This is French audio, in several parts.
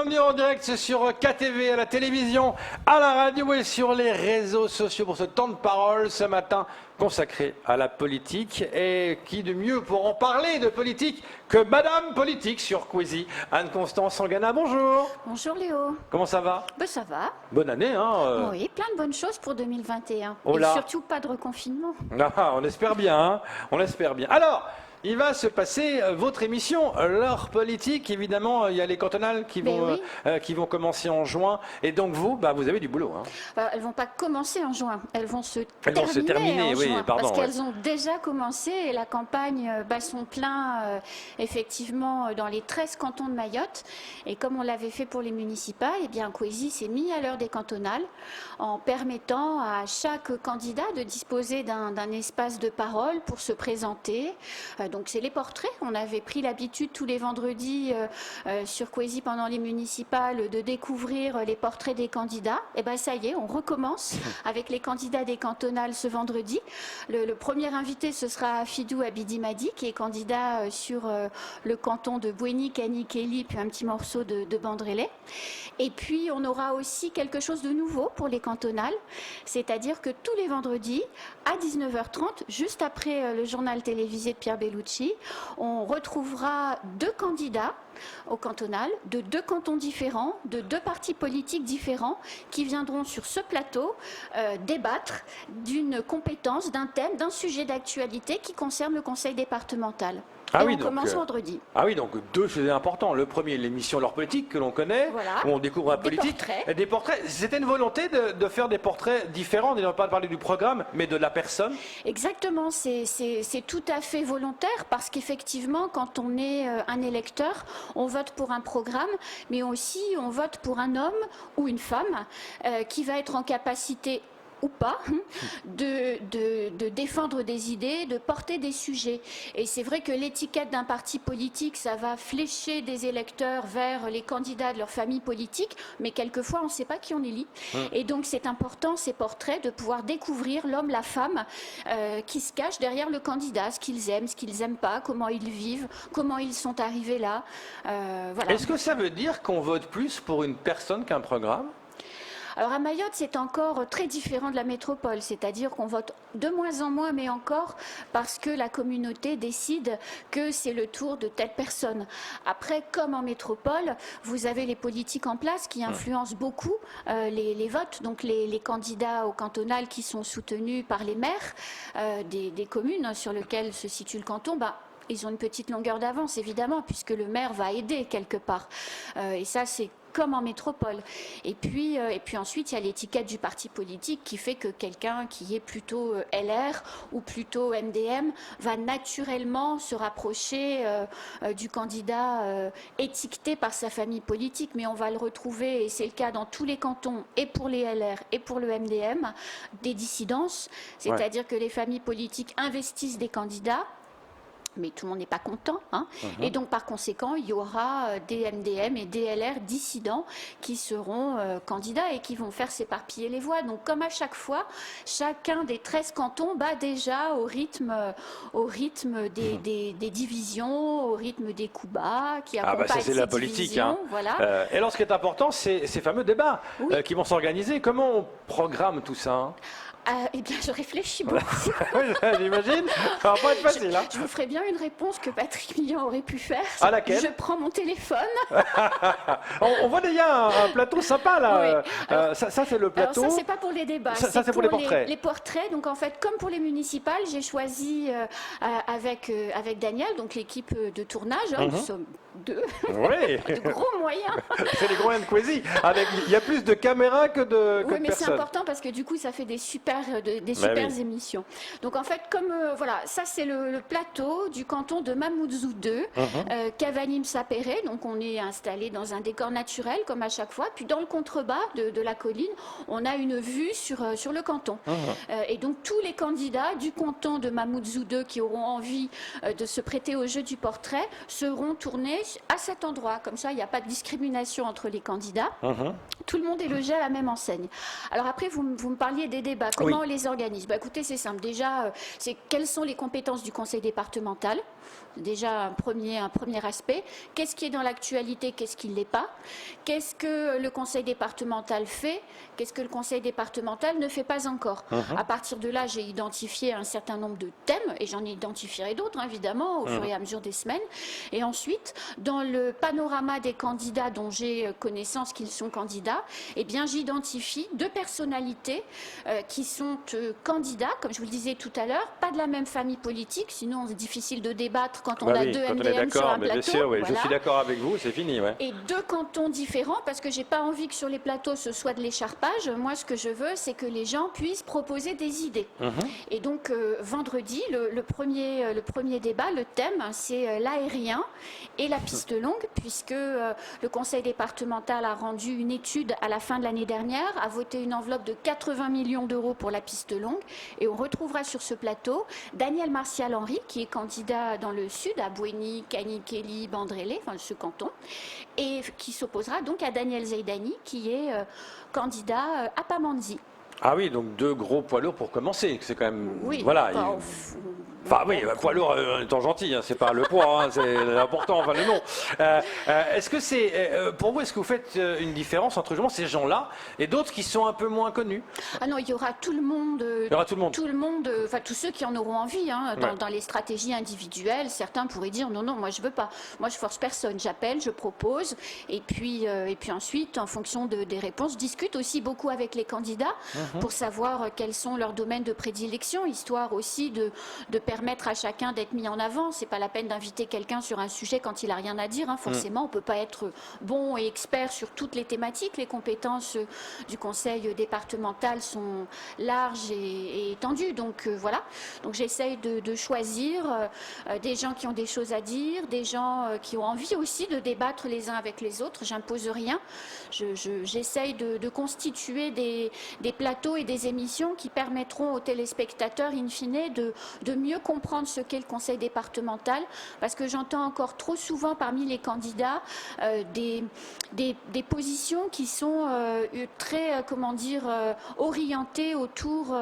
bienvenue en direct sur KTV, à la télévision, à la radio et sur les réseaux sociaux pour ce temps de parole ce matin consacré à la politique. Et qui de mieux pour en parler de politique que Madame Politique sur Queasy. Anne-Constance Sangana, bonjour. Bonjour Léo. Comment ça va? Ben, ça va. Bonne année, hein Oui, plein de bonnes choses pour 2021. Oh et là. surtout pas de reconfinement. Ah, on espère bien, hein, on espère bien. Alors, il va se passer votre émission, l'heure politique. Évidemment, il y a les cantonales qui vont commencer en juin. Et donc vous, vous avez du boulot. Hein. Elles vont pas commencer en juin, elles vont se terminer en oui, juin, pardon. parce qu'elles ont déjà commencé et la campagne bat son plein effectivement dans les 13 cantons de Mayotte. Et comme on l'avait fait pour les municipales, eh bien Queasy s'est mis à l'heure des cantonales en permettant à chaque candidat de disposer d'un espace de parole pour se présenter. Donc c'est les portraits. On avait pris l'habitude tous les vendredis sur Queasy pendant les municipales de découvrir les portraits des candidats. Et bien ça y est, on recommence avec les candidats des cantonales ce vendredi. Le premier invité, ce sera Fidou Abidi-Madi, qui est candidat sur le canton de Bouéni, Cani, Kéli, puis un petit morceau de Bandrélé. Et puis on aura aussi quelque chose de nouveau pour les cantonales, c'est-à-dire que tous les vendredis à 19h30, juste après le journal télévisé de Pierre Bellucci, on retrouvera deux candidats au cantonal, de deux cantons différents, de deux partis politiques différents, qui viendront sur ce plateau débattre d'une compétence, d'un thème, d'un sujet d'actualité qui concerne le conseil départemental. Ah et oui, on commence vendredi. Ah oui, donc deux sujets importants. Le premier, l'émission L'heure politique que l'on connaît, voilà. où on découvre la politique. Des portraits. C'était une volonté de faire des portraits différents, de ne pas parler du programme, mais de la personne. Exactement, c'est tout à fait volontaire parce qu'effectivement, quand on est un électeur, on vote pour un programme, mais aussi on vote pour un homme ou une femme qui va être en capacité ou pas, de défendre des idées, de porter des sujets. Et c'est vrai que l'étiquette d'un parti politique, ça va flécher des électeurs vers les candidats de leur famille politique, mais quelquefois on ne sait pas qui on élit. Et donc c'est important, ces portraits, de pouvoir découvrir l'homme, la femme qui se cache derrière le candidat, ce qu'ils aiment, ce qu'ils n'aiment pas, comment ils vivent, comment ils sont arrivés là. Voilà. Est-ce que ça veut dire qu'on vote plus pour une personne qu'un programme ? Alors à Mayotte, c'est encore très différent de la métropole, c'est-à-dire qu'on vote de moins en moins, mais encore parce que la communauté décide que c'est le tour de telle personne. Après, comme en métropole, vous avez les politiques en place qui influencent beaucoup les votes, donc les candidats au cantonal qui sont soutenus par les maires des communes sur lesquelles se situe le canton, ils ont une petite longueur d'avance, évidemment, puisque le maire va aider quelque part. Et ça, c'est comme en métropole. Et puis ensuite, il y a l'étiquette du parti politique qui fait que quelqu'un qui est plutôt LR ou plutôt MDM va naturellement se rapprocher du candidat étiqueté par sa famille politique. Mais on va le retrouver, et c'est le cas dans tous les cantons, et pour les LR et pour le MDM, des dissidences. C'est-à-dire que les familles politiques investissent des candidats, mais tout le monde n'est pas content. Et donc, par conséquent, il y aura des MDM et des LR dissidents qui seront candidats et qui vont faire s'éparpiller les voix. Donc, comme à chaque fois, chacun des 13 cantons bat déjà au rythme des divisions, au rythme des coups bas, qui accompagnent ça, c'est ces la politique. Voilà. Et alors, ce qui est important, c'est ces fameux débats qui vont s'organiser. Comment on programme tout ça Eh bien, je réfléchis beaucoup. J'imagine. Ça va pas être facile. Je vous ferai bien une réponse que Patrick Millian aurait pu faire. À laquelle ? Je prends mon téléphone. On voit déjà un plateau sympa là. Alors, ça c'est le plateau. Alors ça, c'est pas pour les débats. Ça c'est pour les portraits. Les portraits. Donc en fait, comme pour les municipales, j'ai choisi avec Daniel, donc l'équipe de tournage. Nous sommes deux. Oui. De gros moyens. C'est les gros moyens de Queasy. Il y a plus de caméras que de oui, mais personnes. c'est important parce que du coup, ça fait des super émissions. Donc en fait, comme voilà, ça c'est le plateau du canton de Mamoudzou 2, Cavanim Sapéré. Donc on est installé dans un décor naturel comme à chaque fois. Puis dans le contrebas de la colline, on a une vue sur le canton. Et donc tous les candidats du canton de Mamoudzou 2 qui auront envie de se prêter au jeu du portrait seront tournés à cet endroit. Comme ça, il n'y a pas de discrimination entre les candidats. Mhm. Tout le monde est logé à la même enseigne. Alors après, vous me parliez des débats. Comment on les organise? Écoutez, c'est simple. Déjà, c'est quelles sont les compétences du conseil départemental? Déjà un premier aspect. Qu'est-ce qui est dans l'actualité, qu'est-ce qui ne l'est pas? Qu'est-ce que le conseil départemental fait? Qu'est-ce que le conseil départemental ne fait pas encore? À partir de là, j'ai identifié un certain nombre de thèmes, et j'en identifierai d'autres, évidemment, au fur et à mesure des semaines. Et ensuite, dans le panorama des candidats dont j'ai connaissance qu'ils sont candidats, eh bien, j'identifie 2 personnalités qui sont candidats, comme je vous le disais tout à l'heure, pas de la même famille politique, sinon c'est difficile de débattre quand on a 2 MDM sur un plateau. Bien sûr, voilà. Je suis d'accord avec vous, c'est fini. Ouais. Et 2 cantons différents, parce que j'ai pas envie que sur les plateaux ce soit de l'écharpage. Moi, ce que je veux, c'est que les gens puissent proposer des idées. Et donc, vendredi, le premier débat, le thème, c'est l'aérien et la piste longue, puisque le conseil départemental a rendu une étude à la fin de l'année dernière, a voté une enveloppe de 80 millions d'euros pour la piste longue. Et on retrouvera sur ce plateau Daniel Martial-Henry, qui est candidat dans le sud, à Bouéni, Cagny-Kelly, Bandrélé, enfin ce canton, et qui s'opposera donc à Daniel Zaidani, qui est candidat à Pamandzi. Ah oui, donc 2 gros poids lourds pour commencer. C'est quand même. Oui, voilà. Enfin oui, poids lourd en étant gentil, c'est pas le poids, c'est important, le nom. Est-ce que c'est, pour vous, est-ce que vous faites une différence entre justement ces gens-là et d'autres qui sont un peu moins connus? Ah non, il y aura tout le monde. Il y aura tout le monde. Tout le monde, enfin tous ceux qui en auront envie, dans les stratégies individuelles. Certains pourraient dire non, moi je veux pas. Moi je force personne, j'appelle, je propose, et puis ensuite, en fonction des réponses, je discute aussi beaucoup avec les candidats pour savoir quels sont leurs domaines de prédilection, histoire aussi de permettre à chacun d'être mis en avant. C'est pas la peine d'inviter quelqu'un sur un sujet quand il a rien à dire. Forcément, on peut pas être bon et expert sur toutes les thématiques. Les compétences du conseil départemental sont larges et étendues. Donc voilà. Donc j'essaye de choisir des gens qui ont des choses à dire, des gens qui ont envie aussi de débattre les uns avec les autres. J'impose rien. J'essaye de constituer des plateaux et des émissions qui permettront aux téléspectateurs, in fine, de mieux comprendre ce qu'est le conseil départemental, parce que j'entends encore trop souvent parmi les candidats des positions qui sont très, orientées autour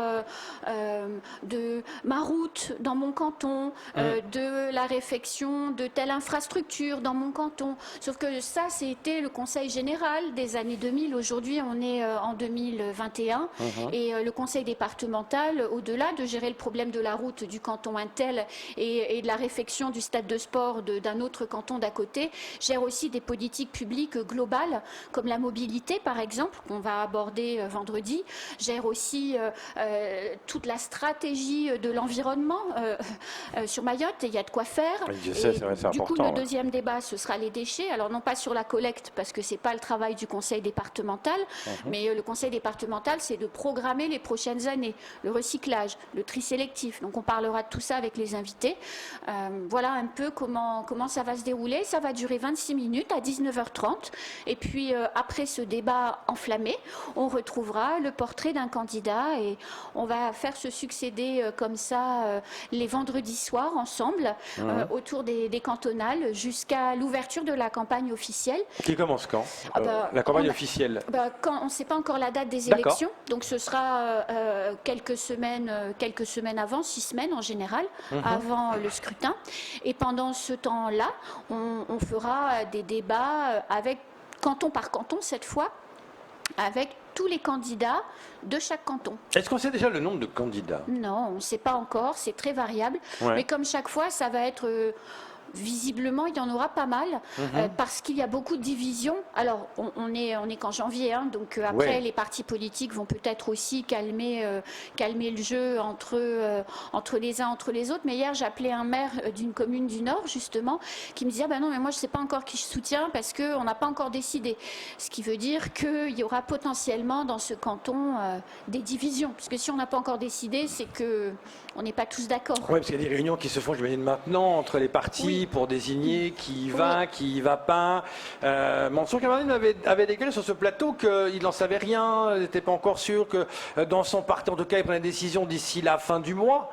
de ma route dans mon canton, de la réfection de telle infrastructure dans mon canton. Sauf que ça, c'était le conseil général des années 2000. Aujourd'hui, on est en 2021 et le conseil départemental, au-delà de gérer le problème de la route du canton Intel et de la réfection du stade de sport d'un autre canton d'à côté, gère aussi des politiques publiques globales, comme la mobilité par exemple, qu'on va aborder vendredi, gère aussi toute la stratégie de l'environnement sur Mayotte, et il y a de quoi faire. Du coup, le deuxième débat, ce sera les déchets. Alors non pas sur la collecte, parce que c'est pas le travail du conseil départemental, mais le conseil départemental, c'est de programmer les prochaines années, le recyclage, le tri sélectif. Donc on parlera de tout ça avec les invités. Voilà un peu comment ça va se dérouler. Ça va durer 26 minutes à 19h30. Et puis après ce débat enflammé, on retrouvera le portrait d'un candidat et on va faire se succéder comme ça les vendredis soirs ensemble autour des cantonales jusqu'à l'ouverture de la campagne officielle. Qui commence quand la campagne officielle On ne sait pas encore la date des élections. Donc ce sera quelques semaines avant, 6 semaines en général, avant le scrutin. Et pendant ce temps-là, on fera des débats avec canton par canton cette fois, avec tous les candidats de chaque canton. Est-ce qu'on sait déjà le nombre de candidats? Non, on ne sait pas encore, c'est très variable. Mais comme chaque fois, ça va être... visiblement, il y en aura pas mal parce qu'il y a beaucoup de divisions. Alors, on est qu'en janvier, donc après, les partis politiques vont peut-être aussi calmer le jeu entre les uns, entre les autres. Mais hier, j'appelais un maire d'une commune du Nord, justement, qui me disait non, mais moi, je ne sais pas encore qui je soutiens parce qu'on n'a pas encore décidé. Ce qui veut dire qu'il y aura potentiellement dans ce canton des divisions. Parce que si on n'a pas encore décidé, c'est qu'on n'est pas tous d'accord. Oui, parce qu'il y a des réunions qui se font, j'imagine, maintenant entre les partis. choisi pour désigner qui y va, qui y va pas. Mansour Kamardine avait déclaré sur ce plateau qu'il n'en savait rien, il n'était pas encore sûr que dans son parti, en tout cas, il prenait une décision d'ici la fin du mois.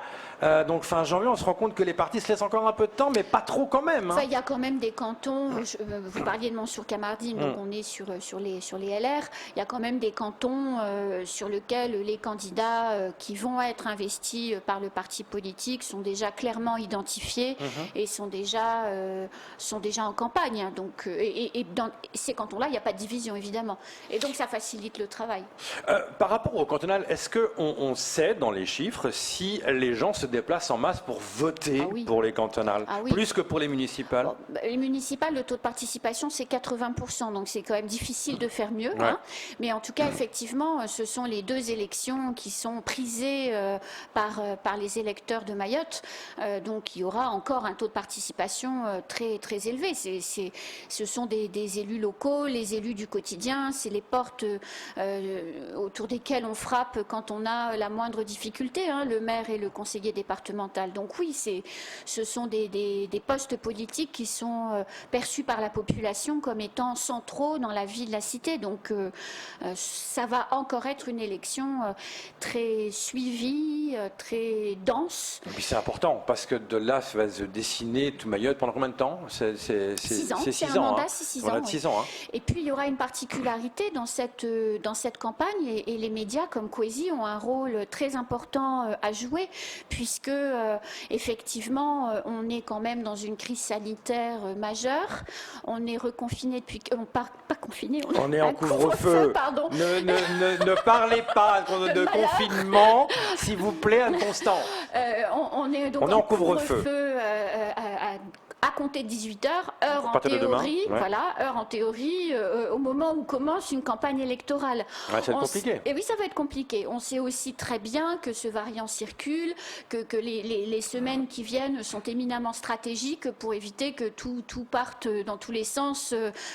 Donc fin janvier, on se rend compte que les partis se laissent encore un peu de temps, mais pas trop quand même. Enfin, il y a quand même des cantons, vous parliez de Mansour Kamardine, donc on est sur les LR, il y a quand même des cantons sur lesquels les candidats qui vont être investis par le parti politique sont déjà clairement identifiés et sont déjà en campagne. Donc, et dans ces cantons-là, il n'y a pas de division, évidemment. Et donc ça facilite le travail. Par rapport au cantonal, est-ce qu'on sait dans les chiffres si les gens se déplacent en masse pour voter pour les cantonales, plus que pour les municipales? Bon, les municipales, le taux de participation, c'est 80%, donc c'est quand même difficile de faire mieux. Hein. Mais en tout cas, effectivement, ce sont les deux élections qui sont prisées par les électeurs de Mayotte. Donc il y aura encore un taux de participation très, très élevé. Ce sont des élus locaux, les élus du quotidien, c'est les portes autour desquelles on frappe quand on a la moindre difficulté, hein, le maire et le conseiller départemental. Donc oui, ce sont des postes politiques qui sont perçus par la population comme étant centraux dans la vie de la cité. Donc ça va encore être une élection très suivie, très dense. Et puis c'est important parce que de là, ça va se dessiner tout Mayotte pendant combien de temps? C'est 6 ans. C'est C'est 6 un ans. mandat, c'est 6 ans. 6 ans. Et puis il y aura une particularité dans cette campagne et les médias comme Kwesi ont un rôle très important à jouer puisque effectivement on est quand même dans une crise sanitaire majeure. On est reconfiné depuis pas confiné. On est en couvre-feu. Pardon. Ne parlez pas de confinement, s'il vous plaît, Anne Constant. On est donc en couvre-feu à compter de 18h, heure en théorie, heure en théorie, au moment où commence une campagne électorale. Ça va être compliqué. Et oui, ça va être compliqué. On sait aussi très bien que ce variant circule, que les semaines qui viennent sont éminemment stratégiques pour éviter que tout parte dans tous les sens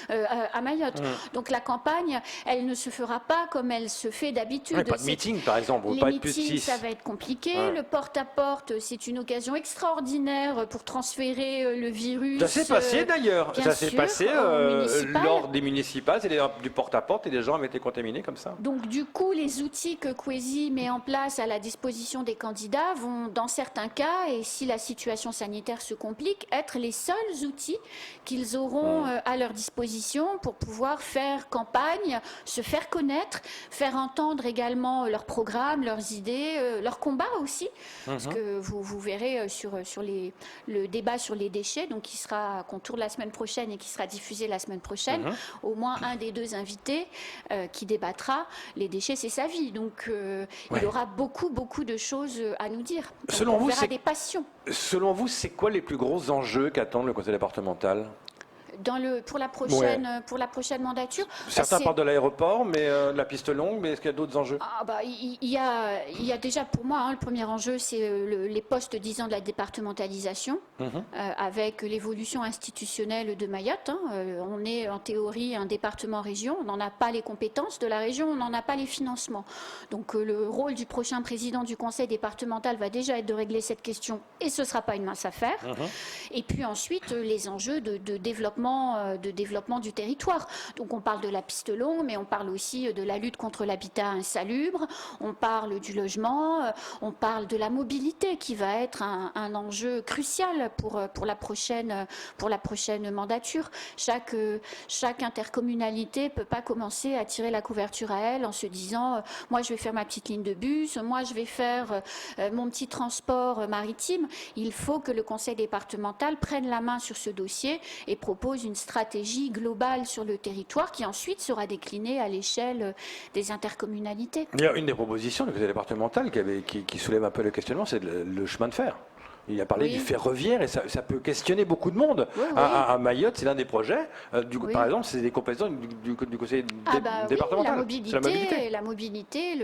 à Mayotte. Donc la campagne, elle ne se fera pas comme elle se fait d'habitude. Pas de meeting, par exemple. Les meetings, ça va être compliqué. Le porte-à-porte, c'est une occasion extraordinaire pour transférer le virus. Ça s'est passé d'ailleurs. Ça s'est passé lors des municipales, c'est du porte-à-porte et les gens avaient été contaminés comme ça. Donc du coup, les outils que Kwesi met en place à la disposition des candidats vont, dans certains cas, et si la situation sanitaire se complique, être les seuls outils qu'ils auront à leur disposition pour pouvoir faire campagne, se faire connaître, faire entendre également leurs programmes, leurs idées, leurs combats aussi. Parce que vous verrez sur le débat sur les déchets, donc qu'on tourne la semaine prochaine et qui sera diffusé la semaine prochaine, au moins un des deux invités qui débattra. Les déchets, c'est sa vie, donc il aura beaucoup de choses à nous dire. Donc, selon vous, des passions. Selon vous, c'est quoi les plus gros enjeux qu'attend le conseil départemental? Pour la prochaine mandature. Certains parlent de l'aéroport, mais de la piste longue, mais est-ce qu'il y a d'autres enjeux? Il y a déjà pour moi, le premier enjeu, c'est les postes 10 ans de la départementalisation, avec l'évolution institutionnelle de Mayotte. On est en théorie un département-région, on n'en a pas les compétences de la région, on n'en a pas les financements. Donc le rôle du prochain président du conseil départemental va déjà être de régler cette question, et ce ne sera pas une mince affaire. Et puis ensuite, les enjeux de développement du territoire. Donc on parle de la piste longue, mais on parle aussi de la lutte contre l'habitat insalubre, on parle du logement, on parle de la mobilité qui va être un enjeu crucial pour la prochaine mandature. Chaque intercommunalité ne peut pas commencer à tirer la couverture à elle en se disant moi je vais faire ma petite ligne de bus, moi je vais faire mon petit transport maritime. Il faut que le conseil départemental prenne la main sur ce dossier et propose une stratégie globale sur le territoire qui ensuite sera déclinée à l'échelle des intercommunalités. Il y a une des propositions du conseil départemental qui soulève un peu le questionnement, c'est le chemin de fer. Il a parlé du ferroviaire et ça peut questionner beaucoup de monde. À Mayotte, c'est l'un des projets. Par exemple, c'est des compétences du conseil départemental. La mobilité,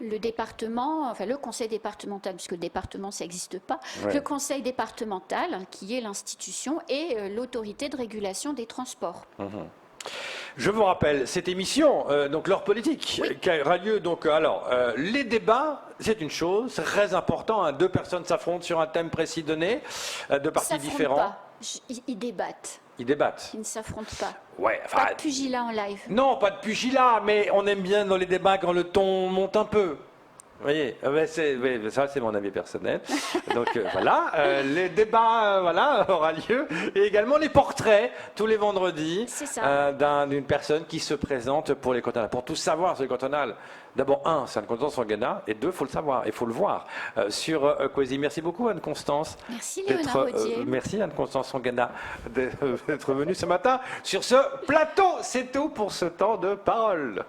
le département, enfin le conseil départemental, puisque le département, ça n'existe pas, le conseil départemental, qui est l'institution, et l'autorité de régulation des transports. Je vous rappelle, cette émission, donc l'heure politique, qui aura lieu, donc, les débats, c'est une chose, c'est très important, hein, deux personnes s'affrontent sur un thème précis donné, deux partis différents. Pas. Ils débattent. Ils débattent. Ils ne s'affrontent pas. Ouais, Pas de pugilat en live. Non, pas de pugilat, mais on aime bien dans les débats quand le ton monte un peu. Vous voyez, ça c'est mon avis personnel. Donc voilà, les débats aura lieu et également les portraits tous les vendredis d'une personne qui se présente pour les cantonales. Pour tout savoir sur les cantonales, d'abord c'est un canton sur Ghana et deux, faut le savoir, il faut le voir sur Kwesi. Merci beaucoup Anne-Constance. Merci Léonard Rodier. Merci Anne-Constance Songana d'être venue ce matin sur ce plateau. C'est tout pour ce temps de parole.